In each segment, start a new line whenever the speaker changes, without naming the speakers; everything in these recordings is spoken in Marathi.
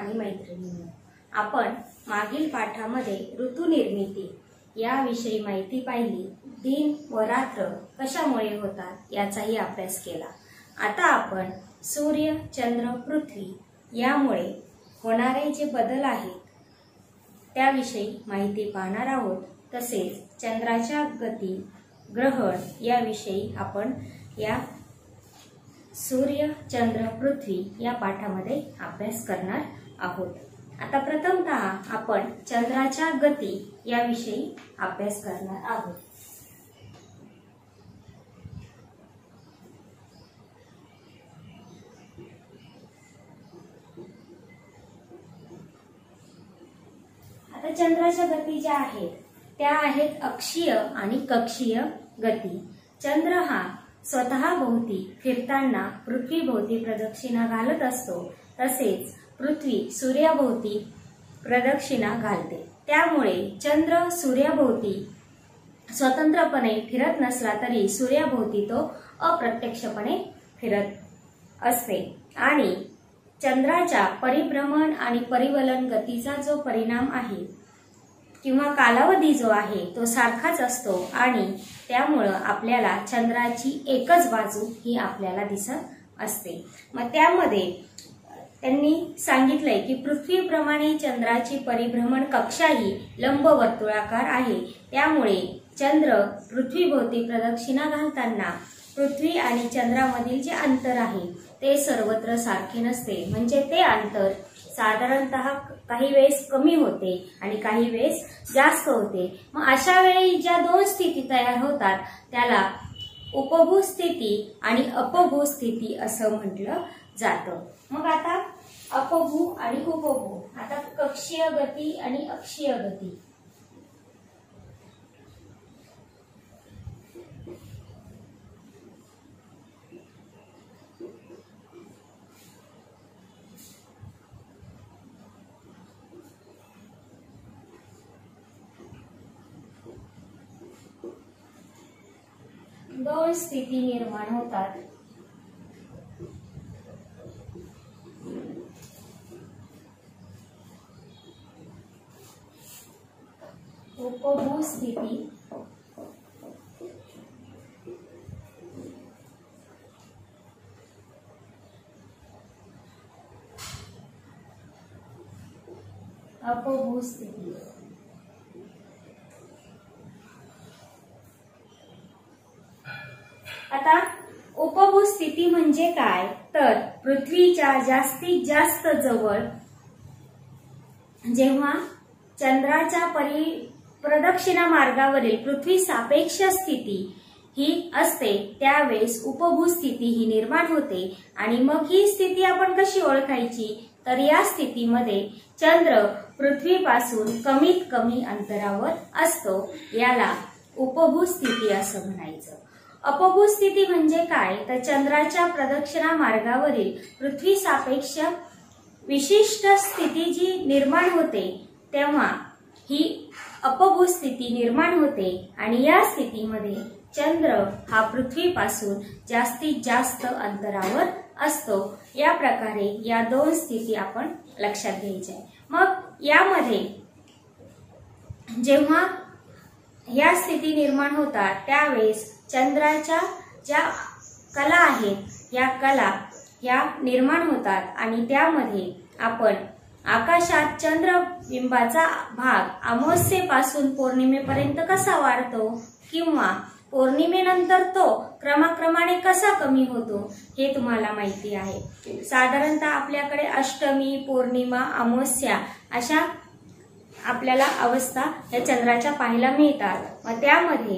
आणि मैत्रिणींनो, आपण मागील पाठामध्ये ऋतुनिर्मिती याविषयी माहिती पाहिली। दिन व रात्र कशामुळे होतात याचाही अभ्यास केला। आता आपण सूर्य, चंद्र, पृथ्वी यामुळे होणारे जे बदल आहेत त्याविषयी माहिती पाहणार आहोत। तसेच चंद्राच्या गती, ग्रहण याविषयी आपण या सूर्य, चंद्र, पृथ्वी या पाठामध्ये अभ्यास करणार आहोत। आता प्रथमतः आपण चंद्राच्या गती याविषयी अभ्यास करणार आहोत। आता चंद्राच्या गती ज्या आहेत त्या आहेत अक्षीय आणि कक्षीय गती। चंद्र हा स्वतः भोवती फिरताना पृथ्वीभोवती प्रदक्षिणा घालत असतो, तसेच पृथ्वी सूर्याभोवती प्रदक्षिणा घालते। त्यामुळे चंद्र सूर्याभोवती स्वतंत्रपणे फिरत नसला तरी सूर्याभोवती तो अप्रत्यक्षपणे फिरत असते आणि चंद्राच्या परिभ्रमण आणि परिवलन गतीचा जो परिणाम आहे किंवा कालावधी जो आहे तो सारखाच असतो आणि त्यामुळे आपल्याला चंद्राची एकच बाजू ही आपल्याला दिसत असते। मग त्यामध्ये त्यांनी सांगितलंय की पृथ्वीप्रमाणे चंद्राची परिभ्रमण कक्षाही लंबवर्तुळाकार आहे। त्यामुळे चंद्र पृथ्वीभोवती प्रदक्षिणा घालताना पृथ्वी आणि चंद्रामधील जे अंतर आहे ते सर्वत्र सारखे नसते, म्हणजे ते अंतर साधारणतः काही वेळेस कमी होते आणि काही वेळेस जास्त होते। मग अशा वेळी ज्या दोन स्थिती तयार होतात त्याला उपभू स्थिती आणि अपभू स्थिती असं म्हटलं जातं। मग आता अपभू आणि उपभू, आता कक्षीय गती आणि अक्षीय गती। दोन स्थिती निर्माण होतात। उपभू स्थिती अपभू स्थिती। आता उपभू स्थिती म्हणजे काय तर पृथ्वीच्या जास्तीत जास्त जवळ जेव्हा चंद्राच्या प्रदक्षिणा मार्गावरील पृथ्वी सापेक्ष स्थिती ही असते त्यावेळेस उपभू स्थिती ही निर्माण होते। आणि मग ही स्थिती आपण कशी ओळखायची तर या स्थितीमध्ये चंद्र पृथ्वीपासून कमीत कमी अंतरावर असतो, याला उपभू स्थिती असं म्हणायचं। अपभू स्थिती म्हणजे काय तर चंद्राच्या प्रदक्षिणा मार्गावरील पृथ्वी सापेक्ष विशिष्ट स्थिती जी निर्माण होते तेव्हा ही अपभू स्थिती निर्माण होते आणि या स्थितीमध्ये चंद्र हा पृथ्वीपासून जास्तीत जास्त अंतरावर असतो। या प्रकारे या दोन स्थिती आपण लक्षात घ्यायच्या। मग यामध्ये जेव्हा या स्थिती निर्माण होतात त्यावेळेस चंद्राच्या ज्या कला आहेत या कला या निर्माण होतात आणि त्यामध्ये आपण आकाशात चंद्रबिंबाचा भाग अमावास्येपासून पौर्णिमेपर्यंत कसा वाढतो किंवा पौर्णिमेनंतर तो क्रमाक्रमाने कसा कमी होतो हे तुम्हाला माहिती आहे। साधारणतः आपल्याकडे अष्टमी, पौर्णिमा, अमावस्या अशा आपल्याला अवस्था या चंद्राच्या पाहायला मिळतात। मग त्यामध्ये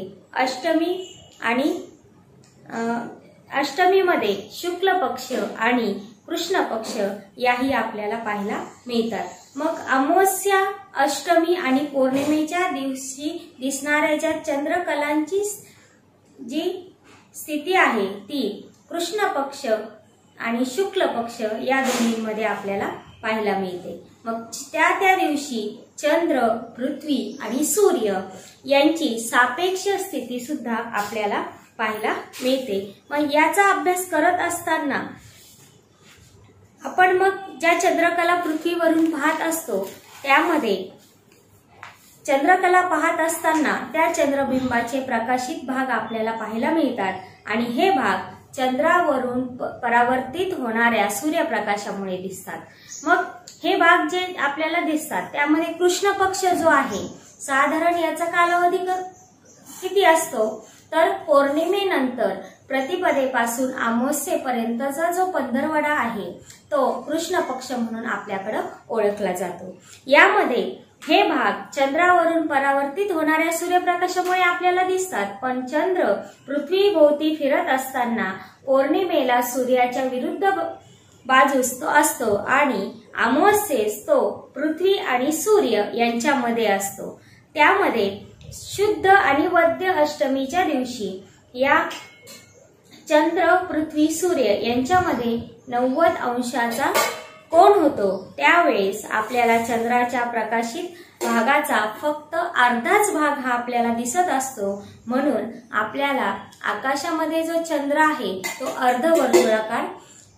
अष्टमीमध्ये शुक्ल पक्ष आणि कृष्ण पक्ष याही आपल्याला पाहायला मिळतात। मग अमावस्या, अष्टमी आणि पौर्णिमेच्या दिवशी दिसणाऱ्या ज्या चंद्रकलांची जी स्थिती आहे ती कृष्ण पक्ष आणि शुक्ल पक्ष या दोन्हीमध्ये आपल्याला पाहायला मिळते। मग त्या दिवशी चंद्र, पृथ्वी आणि सूर्य यांची सापेक्ष स्थिती सुद्धा आपल्याला पाहायला मिळते। मग याचा अभ्यास करत असताना आपण मग ज्या चंद्रकला पृथ्वीवरून पाहत असतो त्यामध्ये चंद्रकला पाहत असताना त्या चंद्रबिंबाचे प्रकाशित भाग आपल्याला पाहायला मिळतात आणि हे भाग चंद्रावरून परावर्तित होणाऱ्या सूर्यप्रकाशामुळे दिसतात. मग हे भाग जे आपल्याला दिसतात त्यामध्ये कृष्ण पक्ष जो आहे साधारण याचा कालावधी किती असतो तर पौर्णिमेनंतर प्रतिपदेपासून अमावस्येपर्यंतचा जो पंधरवडा आहे तो कृष्ण पक्ष म्हणून आपल्याकडे ओळखला जातो. यामध्ये हे भाग चंद्रावरून परावर्तित होणाऱ्या सूर्यप्रकाशामुळे आपल्याला दिसतात, पण चंद्र पृथ्वीभोवती फिरत असताना पौर्णिमेला सूर्याच्या विरुद्ध बाजूस तो असतो आणि अमावस्येस तो पृथ्वी आणि सूर्य यांच्यामध्ये असतो. त्यामध्ये शुद्ध आणि वद्य अष्टमीच्या दिवशी या चंद्र पृथ्वी सूर्य यांच्यामध्ये 90 अंशाचा कोण होतो. त्यावेळेस आपल्याला चंद्राच्या प्रकाशित भागाचा फक्त अर्धाच भाग हा आपल्याला दिसत असतो. म्हणून आपल्याला आकाशामध्ये जो चंद्र आहे तो अर्धवर्तुळाकार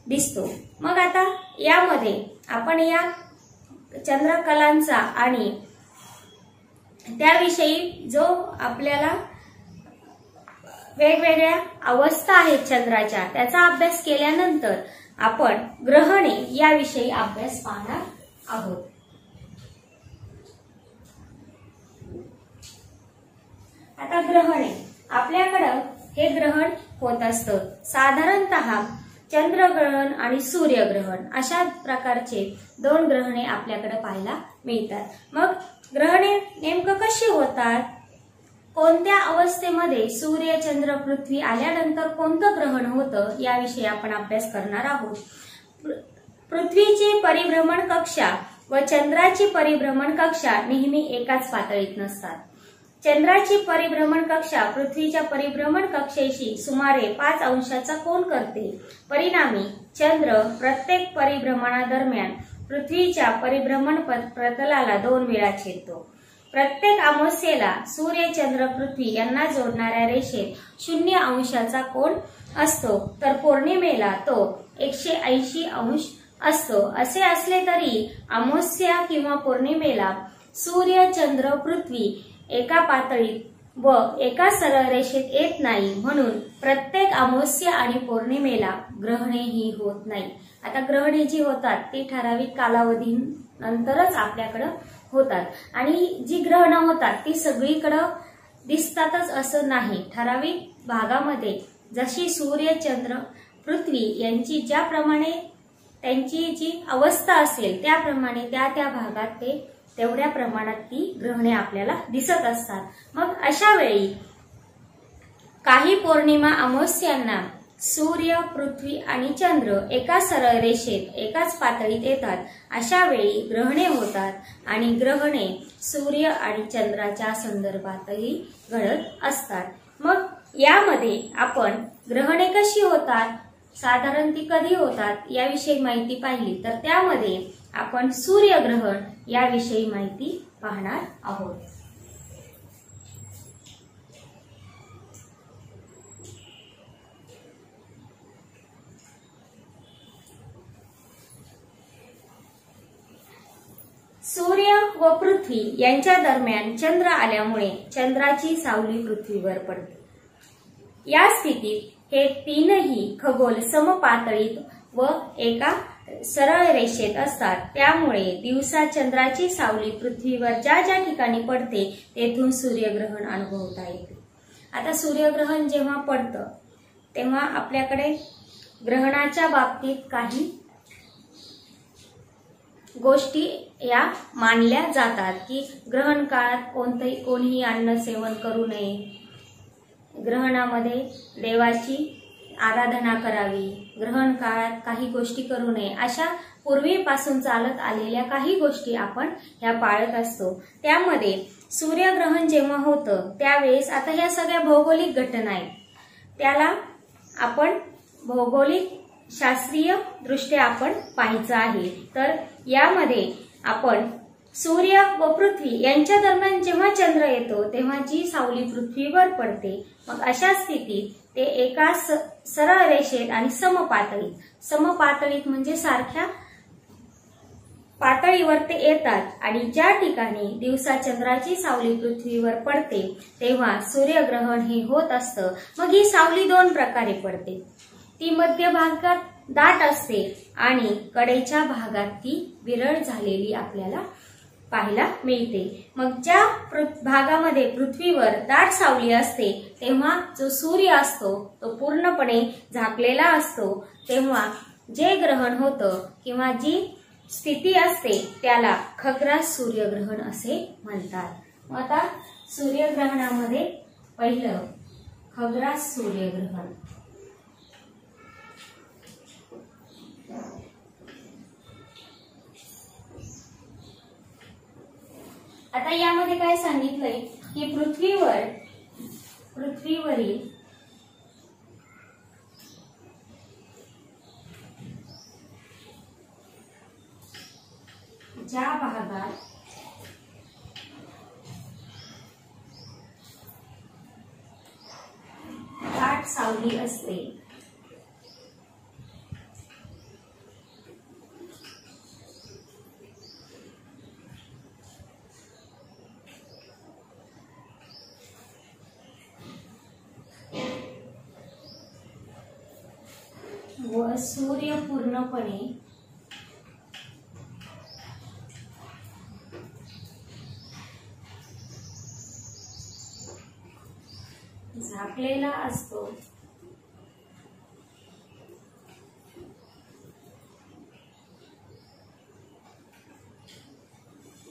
दिसतो. मग आता यामध्ये आपण या चंद्रकलांचा आणि त्याविषयी जो आपल्याला वेगवेगळ्या अवस्था आहेत चंद्राच्या त्याचा अभ्यास केल्यानंतर आपण ग्रहणे याविषयी अभ्यास पाहणार आहोत. आता ग्रहणे आपल्याकडे हे ग्रहण होत असतं. साधारणतः चंद्रग्रहण आणि सूर्यग्रहण अशा प्रकारचे 2 ग्रहणे आपल्याकडे पाहायला मिळतात. मग ग्रहणे नेमकं कशी होतात, कोणत्या अवस्थेमध्ये सूर्य चंद्र पृथ्वी आल्यानंतर कोणतं ग्रहण होतं याविषयी आपण अभ्यास करणार आहोत. पृथ्वीची परिभ्रमण कक्षा व चंद्राची परिभ्रमण कक्षा नेहमी एकाच पातळीत नसतात. चंद्राची परिभ्रमण कक्षा पृथ्वीच्या परिभ्रमण कक्षेशी सुमारे 5 अंशाचा कोन करते. परिणामी चंद्र प्रत्येक परिभ्रमणादरम्यान पृथ्वीच्या परिभ्रमण प्रतलाला 2 वेळा छेदतो. प्रत्येक अमावस्येला सूर्य चंद्र पृथ्वी यांना जोडणाऱ्या रेषेत 0 अंशाचा कोन असतो, तर पौर्णिमेला तो 180 अंश असतो. असे असले तरी अमावस्या किंवा पौर्णिमेला सूर्य चंद्र पृथ्वी एका पातळीत व एका सरळ रेषेत येत नाही. म्हणून प्रत्येक अमावस्या आणि पौर्णिमेला ग्रहणे ही होत नाही. आता ग्रहणे जी होतात ती ठराविक कालावधीनंतरच आपल्याकडे होतात आणि जी ग्रहणं होतात ती सगळीकडे दिसतातच असं नाही. ठराविक भागामध्ये जशी सूर्य चंद्र पृथ्वी यांची ज्याप्रमाणे त्यांची जी अवस्था असेल त्याप्रमाणे त्या भागात ते तेवढ्या प्रमाणात ती ग्रहणे आपल्याला दिसत असतात. मग अशा वेळी काही पौर्णिमा अमावस्यांना सूर्य पृथ्वी आणि चंद्र एका सरळ रेषेत एकाच पातळीत येतात. अशा वेळी ग्रहणे होतात आणि ग्रहणे सूर्य आणि चंद्राच्या संदर्भातही घडत असतात. मग यामध्ये आपण ग्रहणे कशी होतात, साधारण ती कधी होतात याविषयी माहिती पाहिली तर त्यामध्ये आपण सूर्यग्रहण याविषयी माहिती पाहणार आहोत. सूर्य व पृथ्वी यांच्या दरम्यान चंद्र आल्यामुळे चंद्राची सावली पृथ्वीवर पडते. या स्थितीत हे 3ही खगोल समपातळीत व एका सरळ रेषेत असतात. त्यामुळे दिवसा चंद्राची सावली पृथ्वीवर ज्या ज्या ठिकाणी पडते तेथून सूर्यग्रहण अनुभवता येते. आता सूर्यग्रहण जेव्हा पडतं तेव्हा आपल्याकडे ग्रहणाच्या बाबतीत काही गोष्टी या मानल्या जातात की ग्रहण काळात कोणीही अन्न सेवन करू नये, ग्रहणामध्ये देवाची आराधना करावी, ग्रहण काळात काही गोष्टी करू नये, अशा पूर्वीपासून चालत आलेल्या काही गोष्टी आपण ह्या पाळत असतो. त्यामध्ये सूर्यग्रहण जेव्हा होतं त्यावेळेस आता ह्या सगळ्या भौगोलिक घटना आहेत, त्याला आपण भौगोलिक शास्त्रीय दृष्ट्या आपण पाहायचं आहे. तर यामध्ये आपण सूर्य व पृथ्वी यांच्या दरम्यान जेव्हा चंद्र येतो तेव्हा जी सावली पृथ्वीवर पडते, मग अशा स्थितीत ते एका सरळ रेषेत आणि समपातळीत म्हणजे सारख्या पातळीवर ते येतात आणि ज्या ठिकाणी दिवसा चंद्राची सावली पृथ्वीवर पडते तेव्हा सूर्यग्रहण हे होत असतं। मग ही सावली दोन प्रकारे पडते, ती मध्य भागात दाट असते आणि कडेच्या भागात ती विरळ झालेली आपल्याला पाहायला मिळते। मग ज्या भागामध्ये पृथ्वीवर दाट सावली असते तेव्हा जो सूर्य असतो तो पूर्णपणे झाकलेला असतो, तेव्हा जे ग्रहण होतं किंवा जी स्थिती असते त्याला खग्रास सूर्यग्रहण असे म्हणतात। आता सूर्यग्रहणामध्ये पहिलं खग्रास सूर्यग्रहण। आता यामध्ये काय सांगितलंय की पृथ्वीवरील ज्या भागात दाट सावली असते व सूर्य पूर्णपणे झाकलेला असतो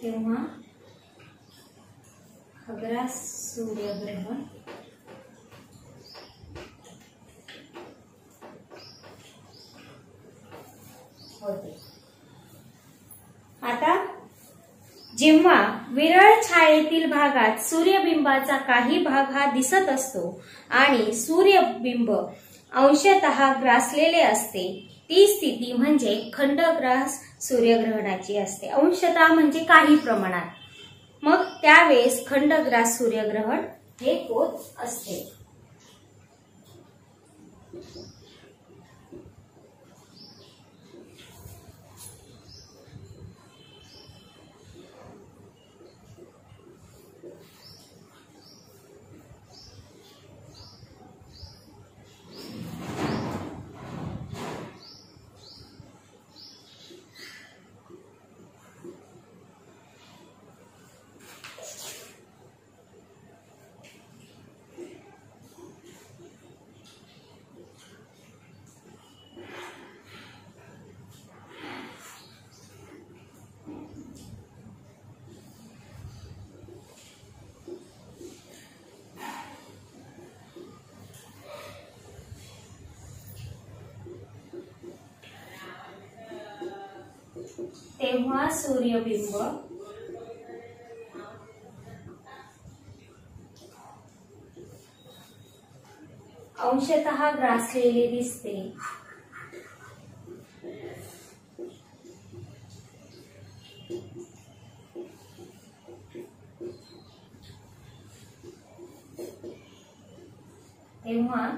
तेव्हा खग्रास सूर्यग्रहण होते। आता जेव्हा विरळ छायेतील भागात सूर्यबिंबाचा काही भाग हा दिसत असतो आणि सूर्यबिंब अंशतः ग्रासलेले असते, ती स्थिती म्हणजे खंडग्रास सूर्यग्रहणाची असते। अंशतः म्हणजे काही प्रमाणात, मग त्यावेळेस खंडग्रास सूर्यग्रहण हे होत असते। तेव्हा सूर्यबिंब अंशतः ग्रासलेले दिसते तेव्हा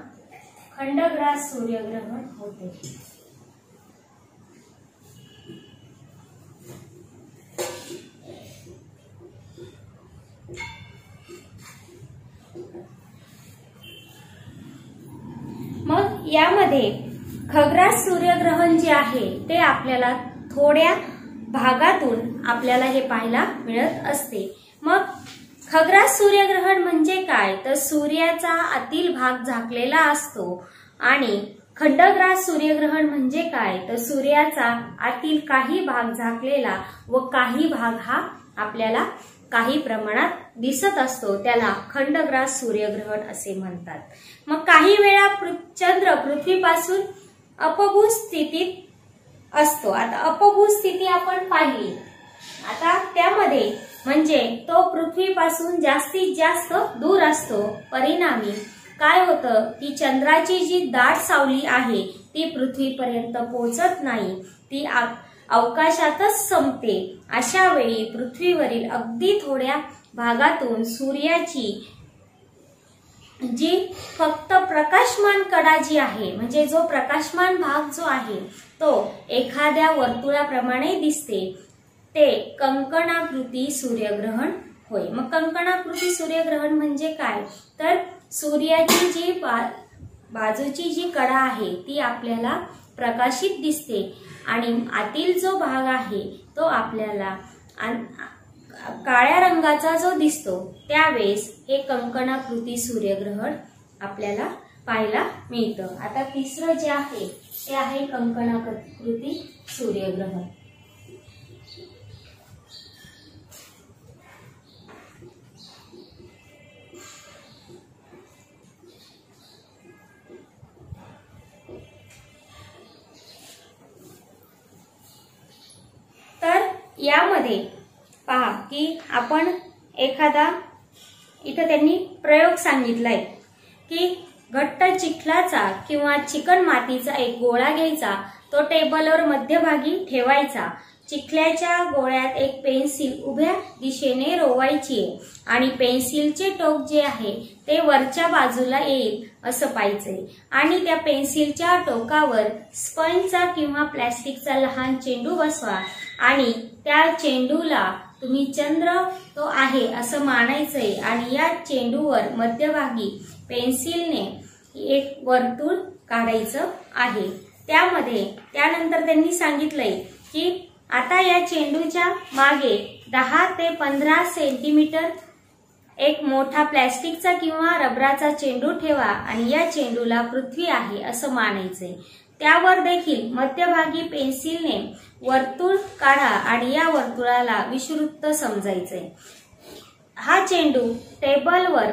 खंडग्रास सूर्यग्रहण होते। मग यामध्ये खग्रास सूर्यग्रहण जे आहे ते आपल्याला थोड्या भागातून आपल्याला हे पाहायला मिळत असते। मग खग्रास सूर्यग्रहण म्हणजे काय, तर सूर्याचा आतील भाग झाकलेला असतो आणि खंडग्रास सूर्यग्रहण म्हणजे काय, तर सूर्याचा आतील काही भाग झाकलेला व काही भाग हा आपल्याला काही प्रमाणात दिसत असतो, त्याला खंडग्रास सूर्यग्रहण असे म्हणतात। मग काही वेळा चंद्र पृथ्वीपासून अपभू स्थितीत असतो। आता अपभू स्थिती आपण पाहिली, आता त्यामध्ये म्हणजे तो पृथ्वीपासून जास्तीत जास्त दूर असतो, परिणामी काय होतं की चंद्राची जी दाट सावली आहे ती पृथ्वीपर्यंत पोहोचत नाही, ती अवकाशातच संपते। अशा वेळी पृथ्वीवरील अगदी थोड्या भागातून सूर्याची जी फक्त प्रकाशमान कडा जी आहे, म्हणजे जो प्रकाशमान भाग जो आहे तो एखाद्या वर्तुळाप्रमाणे दिसते, ते कंकणाकृती सूर्यग्रहण होय। मग कंकणाकृती सूर्यग्रहण म्हणजे काय, तर सूर्याची जी बाजूची जी कडा आहे ती आपल्याला प्रकाशित दिसते आणि आतील जो भाग आहे तो आपल्याला काळ्या रंगाचा जो दिसतो, त्यावेळेस हे कंकणाकृती सूर्यग्रहण आपल्याला पाहायला मिळतं। आता तिसरं जे आहे ते आहे कंकणाकृती सूर्यग्रहण। तर यामध्ये पहा की आपण एखादा इथं त्यांनी प्रयोग सांगितलाय की घट्ट चिखलाचा किंवा चिकण मातीचा एक गोळा घ्यायचा, तो टेबलवर मध्यभागी ठेवायचा, चिखल्याच्या गोळ्यात एक पेन्सिल उभ्या दिशेने रोवायची आणि पेन्सिलचे टोक जे आहे ते वरच्या बाजूला येईल असं पाहायचंय आणि त्या पेन्सिलच्या टोकावर स्पंजचा किंवा प्लास्टिकचा लहान चेंडू बसवा आणि त्या चेंडूला तुम्ही चंद्र तो आहे असं मानायचंय आणि या चेंडूवर मध्यभागी पेन्सिलने एक वर्तुळ काढायचं आहे। त्यानंतर त्यांनी सांगितलंय की आता या चेंडूच्या मागे 10 ते 15 सेंटीमीटर एक मोठा प्लास्टिकचा किंवा रबराचा चेंडू ठेवा आणि या चेंडूला पृथ्वी आहे असं मानायचंय। त्यावर देखील मध्यभागी पेन्सिलने वर्तुळ काढा आणि या वर्तुळाला विषुववृत्त समजायचंय। हा चेंडू टेबलवर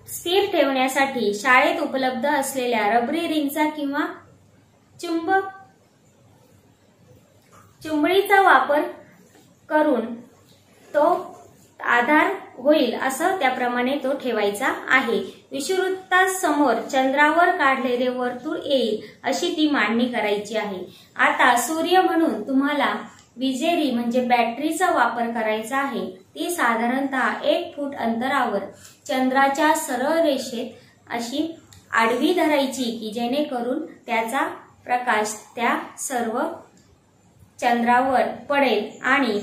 स्थिर ठेवण्यासाठी शाळेत उपलब्ध असलेल्या रबरी रिंगचा किंवा चुंबळीचा वापर करून तो आधार होईल असं त्याप्रमाणे तो ठेवायचा आहे। विषुववृत्तासमोर चंद्रावर काढलेले वर्तुळ येईल अशी ती मांडणी करायची आहे। आता सूर्य म्हणून तुम्हाला विजेरी म्हणजे बॅटरीचा वापर करायचा आहे। ती साधारणतः 1 फूट अंतरावर चंद्राच्या सरळ रेषेत अशी आडवी धरायची की जेणेकरून त्याचा प्रकाश त्या सर्व चंद्रावर पडेल आणि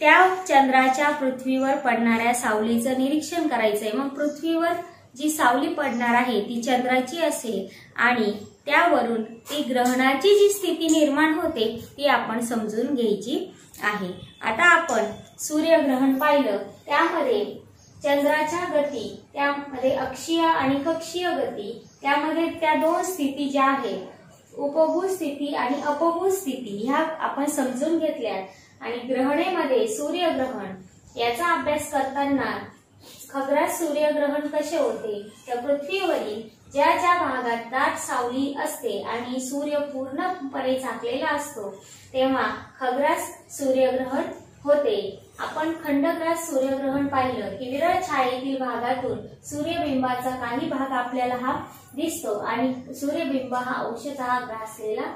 त्या चंद्राच्या पृथ्वीवर पडणाऱ्या सावलीचं निरीक्षण करायचंय। मग पृथ्वीवर जी सावली पडणार आहे ती चंद्राची असेल आणि त्यावरून ती ग्रहणाची जी स्थिती निर्माण होते ती आपण समजून घ्यायची आहे। आता आपण सूर्यग्रहण पाहिलं, त्यामध्ये चंद्राच्या गती, त्यामध्ये अक्षीय आणि कक्षीय गती, त्यामध्ये त्या 2 स्थिती ज्या आहेत, उपभू स्थिती आणि अपभू स्थिती, ह्या आपण समजून घेतल्या आणि ग्रहणेमध्ये सूर्यग्रहण याचा अभ्यास करताना खग्रास सूर्यग्रहण कसे होते, तर पृथ्वीवरील ज्या ज्या भागात दाट सावली असते आणि सूर्य पूर्णपणे झाकलेला असतो तेव्हा खग्रास सूर्यग्रहण होते। आपण खंडग्रास सूर्यग्रहण पाहिलं की विरळ छायेतील भागातून सूर्यबिंबाचा काही भाग आपल्याला हा दिसतो आणि सूर्यबिंब हा अंशतः ग्रासलेला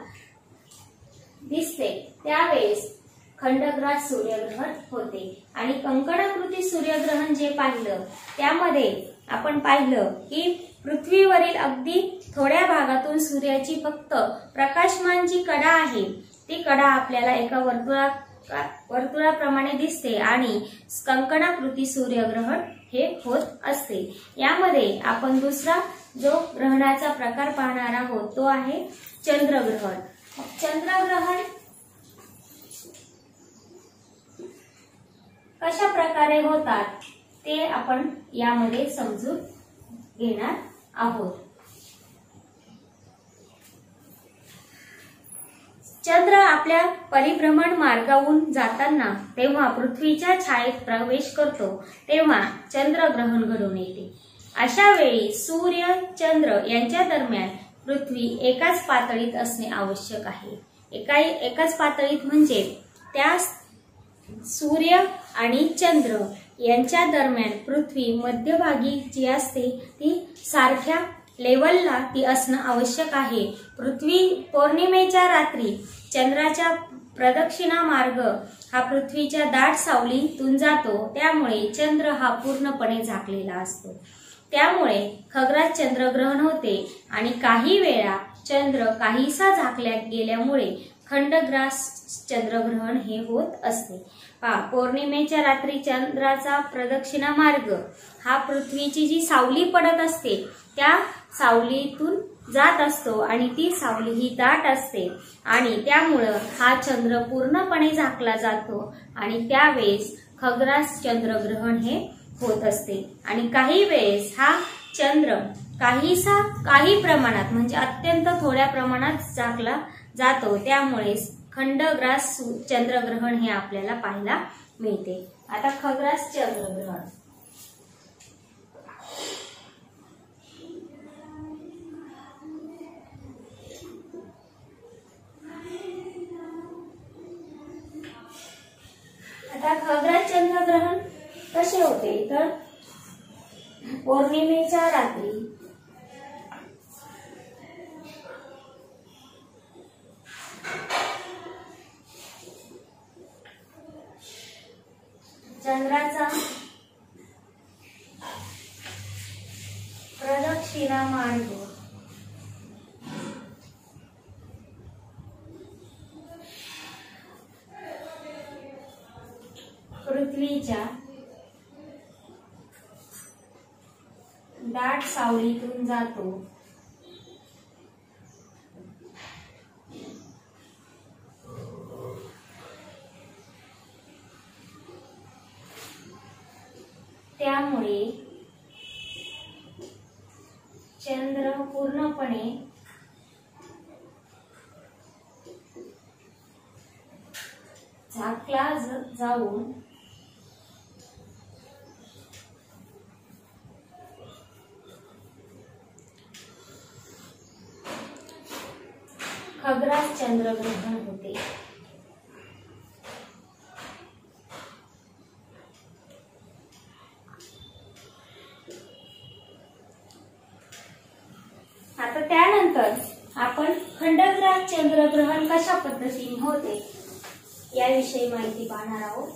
दिसते, त्यावेळेस खंडग्रास सूर्यग्रहण होते। आणि कंकणाकृती सूर्यग्रहण जे पाहिलं त्यामध्ये आपण पाहिलं की पृथ्वीवरील अगदी थोड्या भागातून सूर्याची फक्त प्रकाशमान जी कडा आहे ती कडा आपल्याला एका वर्तुळाप्रमाणे दिसते आणि कंकणाकृती सूर्यग्रहण हे होत असते। यामध्ये आपण दुसरा जो ग्रहणाचा प्रकार पाहणार आहोत तो आहे चंद्रग्रहण। चंद्रग्रहण कशा प्रकारे होतात ते आपण यामध्ये समजून घेणार आहोत। चंद्र आपल्या परिभ्रमण मार्गावरून जाताना तेव्हा पृथ्वीच्या छायेत प्रवेश करतो तेव्हा चंद्रग्रहण घडून येते। अशा वेळी सूर्य चंद्र यांच्या दरम्यान पृथ्वी एकाच पातळीत असणे आवश्यक आहे। एकाच पातळीत म्हणजे त्या सूर्य आणि चंद्र यांच्या दरम्यान पृथ्वी मध्यभागी जी असते ती सारख्या लेवलला ती असणं आवश्यक आहे। पृथ्वी पौर्णिमेच्या रात्री चंद्राच्या प्रदक्षिणा मार्ग हा पृथ्वीच्या दाट सावलीतून जातो, त्यामुळे चंद्र हा पूर्णपणे झाकलेला असतो. त्यामुळे खग्रास चंद्रग्रहण होते आणि काही वेळा चंद्र काहीसा झाकल्या गेल्यामुळे खंडग्रास चंद्रग्रहण हे होत असते. पौर्णिमेच्या रात्री चंद्राचा प्रदक्षिणा मार्ग हा पृथ्वीची जी सावली पडत असते त्या सावलीतून जात असतो आणि ती सावली ही दाट असते आणि त्यामुळं हा चंद्र पूर्णपणे झाकला जातो आणि त्यावेळेस खग्रास चंद्रग्रहण हे होत असते. आणि काही वेळेस हा चंद्र काही प्रमाणात म्हणजे अत्यंत थोड्या प्रमाणात झाकला जातो, त्यामुळे खंडग्रास चंद्रग्रहण हे आपल्याला पाहायला मिळते. आता खग्रास चंद्रग्रहण. आता खग्रास चंद्रग्रहण कसे होते तर पौर्णिमेच्या रात्री चंद्राचा प्रदक्षिणा मार्ग पृथ्वीच्या दाट सावलीतून जातो, त्यामुळे चंद्र पूर्णपणे झाकला जाऊन खग्रास चंद्रग्रहण होते. आता त्यानंतर आपण खंडग्रास चंद्रग्रहण कशा पद्धतीने होते याविषयी माहिती पाहणार आहोत.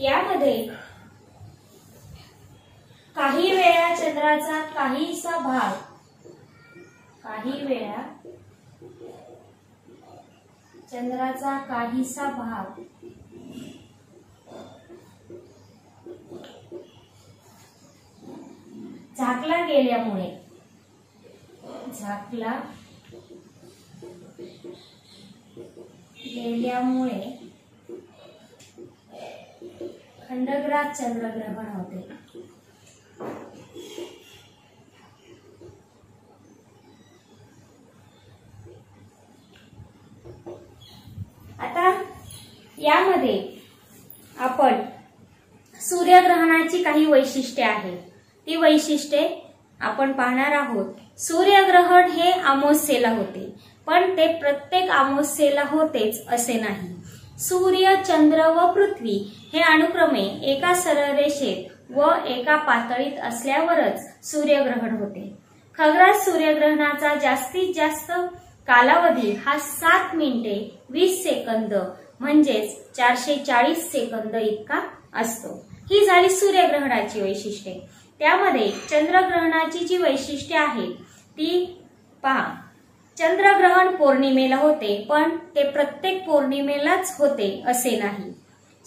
यामध्ये काही वेळा चंद्राचा काहीसा भाग झाकला गेल्यामुळे खंडग्रास चंद्रग्रहण होते. आता यामध्ये आपण सूर्यग्रहणाची काही वैशिष्ट्ये आहेत, ती वैशिष्ट्ये आपण पाहणार आहोत. सूर्यग्रहण हे अमावास्येला होते, पण ते प्रत्येक अमावास्येला होतेच असे नाही. सूर्य, चंद्र व पृथ्वी हे अनुक्रमे एका सरळ रेषेत व एका पातळीत असल्यावरच सूर्यग्रहण होते. खग्रास सूर्यग्रहणाचा जास्तीत जास्त कालावधी हा 7 मिनिटे 20 सेकंद म्हणजेच 440 सेकंद इतका असतो. ही झाली सूर्यग्रहणाची वैशिष्ट्ये. त्यामध्ये चंद्रग्रहणाची जी वैशिष्ट्ये आहेत ती पहा. चंद्रग्रहण पौर्णिमेला होते, पण ते प्रत्येक पौर्णिमेलाच होते असे नाही.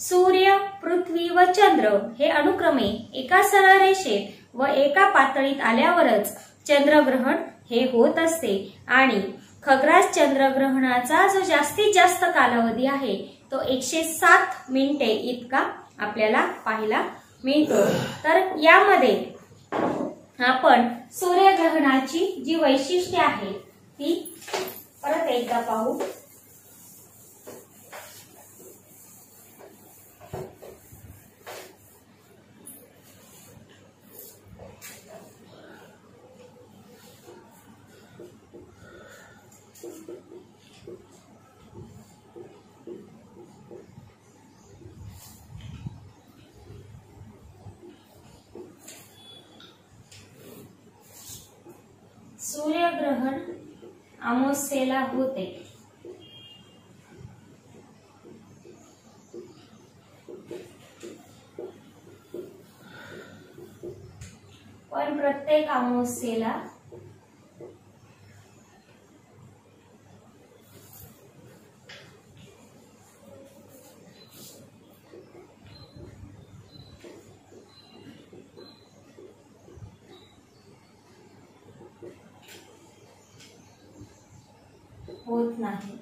सूर्य, पृथ्वी व चंद्र हे अनुक्रमे एका सरळ रेषेत व एका पातळीत आल्यावरच चंद्रग्रहण हे होत असते. आणि खग्रास चंद्रग्रहणाचा जो जास्तीत जास्त कालावधी आहे तो 107 मिनिटे इतका आपल्याला पाहायला मिळतो. तर यामध्ये आपण सूर्यग्रहणाची जी वैशिष्ट्ये आहेत ती परत एकदा पाहू. सूर्यग्रहण अमावस्येला होते. पण प्रत्येक अमावस्येला होत नाही.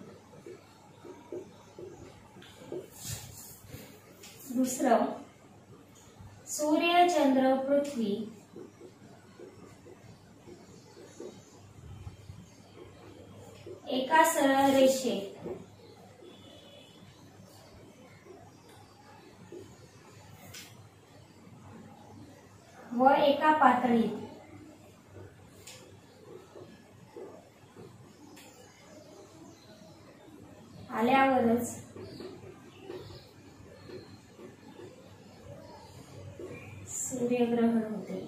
दुसरं, सूर्य चंद्र पृथ्वी एका सरळ रेषेत व एका पातळीत आल्यावरच सूर्यग्रहण होते.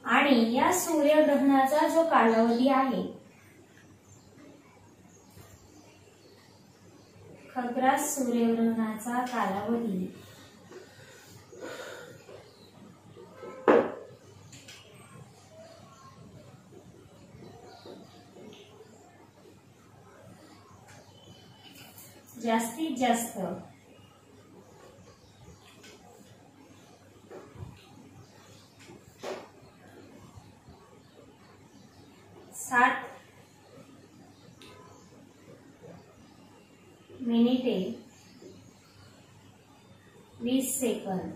आणि या सूर्यग्रहणाचा जो कालावधी आहे, खग्रास सूर्यग्रहणाचा कालावधी जास्तीत जास्त 7 मिनिटे 20 सेकंद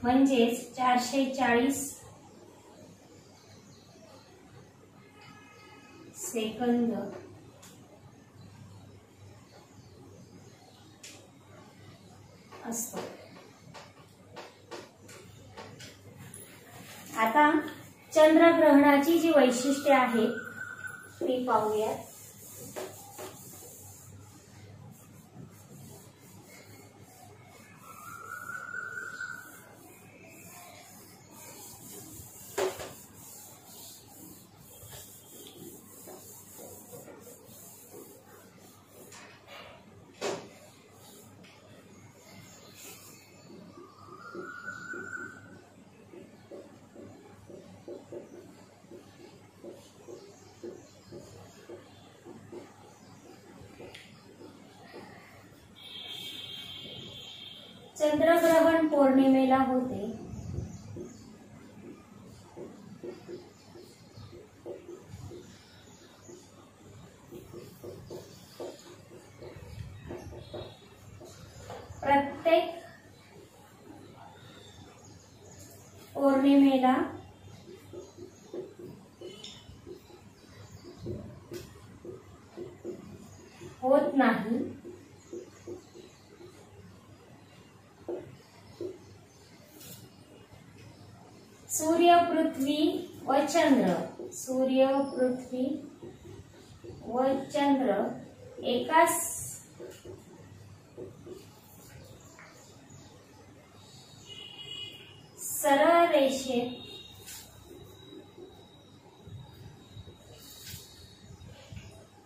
म्हणजेच 440 सेकंद असतो. आता चंद्रग्रहणाची जी वैशिष्ट्ये आहेत ती पाहूयात. चंद्रग्रहण पौर्णिमेला होते. प्रत्येक पौर्णिमेला होत नाही. सूर्य पृथ्वी व चंद्र, सूर्य पृथ्वी व चंद्र एकाच सरळ रेषेत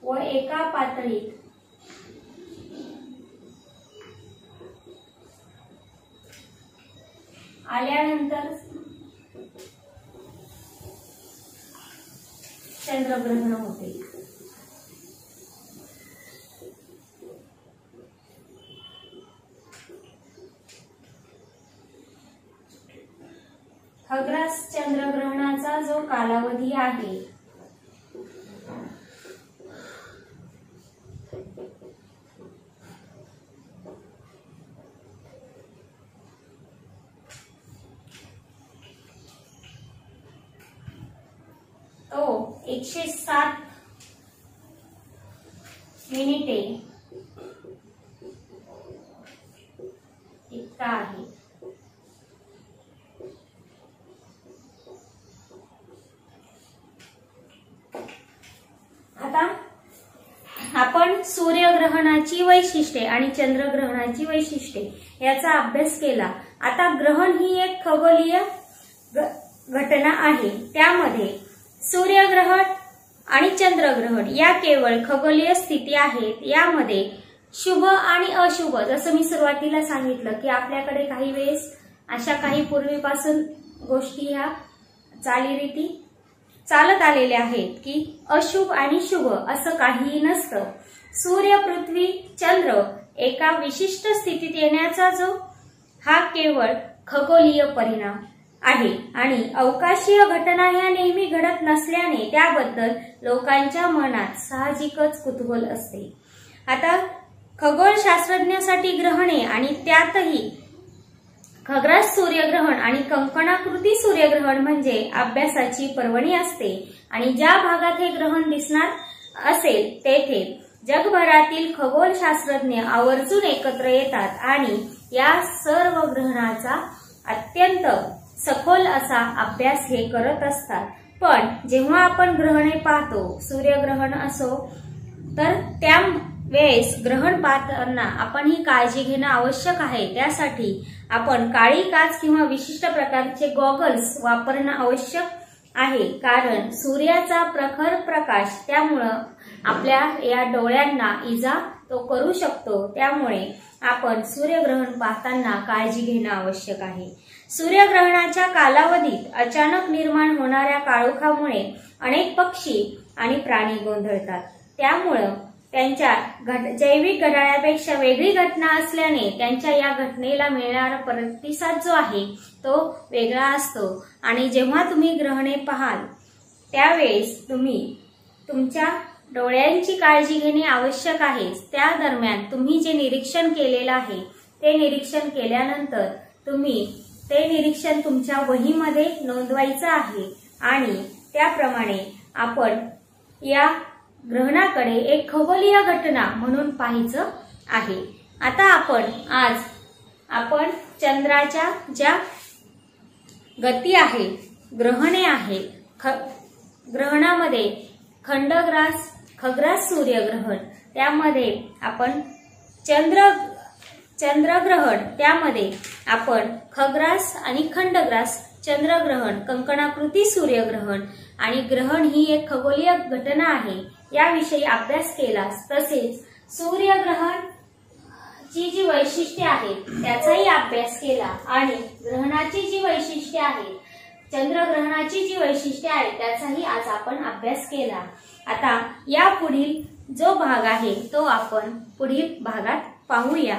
व एका पातळीत आल्यानंतर चंद्रग्रहण होते. खग्रास चंद्रग्रहणाचा जो कालावधी आहे तो 107 मिनिटे इतका आहे. आता आपण सूर्यग्रहण सूर्यग्रहणाची वैशिष्ट्ये आणि चंद्रग्रहणाची वैशिष्ट्ये याचा अभ्यास केला। आता ग्रहण ही एक खगोलीय घटना आहे। त्यामध्ये सूर्यग्रहण आणि चंद्रग्रहण या केवळ खगोलीय स्थिती आहेत। यामध्ये शुभ आणि अशुभ, जसं मी सुरुवातीला सांगितलं की आपल्याकडे काही वेळेस अशा काही पूर्वीपासून गोष्टी ह्या चालीरीती चालत आलेल्या आहेत की अशुभ आणि शुभ असं काहीही नसतं। सूर्य, पृथ्वी, चंद्र एका विशिष्ट स्थितीत येण्याचा जो हा केवळ खगोलीय परिणाम आहे आणि अवकाशीय घटना ह्या नेहमी घडत नसल्याने त्याबद्दल लोकांच्या मनात साहजिकच कुतूहल असते। आता खगोलशास्त्रज्ञासाठी ग्रहणे आणि त्यातही खग्रास सूर्यग्रहण आणि कंकणाकृती सूर्यग्रहण म्हणजे अभ्यासाची पर्वणी असते आणि ज्या भागात हे ग्रहण दिसणार असेल तेथे जगभरातील खगोलशास्त्रज्ञ आवर्जून एकत्र येतात आणि या सर्व ग्रहणाचा अत्यंत सखोल असा अभ्यास हे करत असतात। पण जेव्हा आपण ग्रहणे पाहतो, सूर्यग्रहण असो, तर त्या वेळेस ग्रहण पाहताना आपण ही काळजी घेणं आवश्यक आहे। त्यासाठी आपण काळी काच किंवा विशिष्ट प्रकारचे गॉगल्स वापरणं आवश्यक आहे, कारण सूर्याचा प्रखर प्रकाश त्यामुळं आपल्या या डोळ्यांना इजा तो करू शकतो। त्यामुळे आपण सूर्यग्रहण पाहताना काळजी घेणं आवश्यक आहे। सूर्यग्रहणाच्या कालावधीत अचानक निर्माण होणाऱ्या काळोखामुळे अनेक पक्षी आणि प्राणी गोंधळतात। त्यामुळं त्यांच्या जैविक घड्याळापेक्षा वेगळी घटना असल्याने त्यांच्या या घटनेला मिळणारा प्रतिसाद जो आहे तो वेगळा असतो आणि जेव्हा तुम्ही ग्रहणे पाहाल त्यावेळेस तुम्ही तुमच्या डोळ्यांची काळजी घेणे आवश्यक आहे। त्या दरम्यान तुम्ही जे निरीक्षण केलेलं आहे ते निरीक्षण केल्यानंतर तुम्ही ते निरीक्षण तुमच्या वहीमध्ये नोंदवायचं आहे आणि त्याप्रमाणे आपण या ग्रहणाकडे एक खगोलीय घटना म्हणून पाहायचं आहे। आता आपण चंद्राच्या ज्या गती आहे, ग्रहणे आहे, ग्रहणामध्ये खग्रास सूर्यग्रहण, त्यामध्ये आपण चंद्रग्रहण, त्यामध्ये आपण खग्रास आणि खंडग्रास चंद्रग्रहण, कंकणाकृती सूर्यग्रहण आणि ग्रहण ही एक खगोलीय घटना आहे याविषयी अभ्यास केला। तसेच सूर्यग्रहण ची जी वैशिष्ट्ये आहेत त्याचाही अभ्यास केला आणि ग्रहणाची जी वैशिष्ट्ये आहेत, चंद्रग्रहणाची जी वैशिष्ट्ये आहेत त्याचाही आज आपण अभ्यास केला। आता या पुढील जो भाग आहे तो आपण पुढील भागात पाहूया।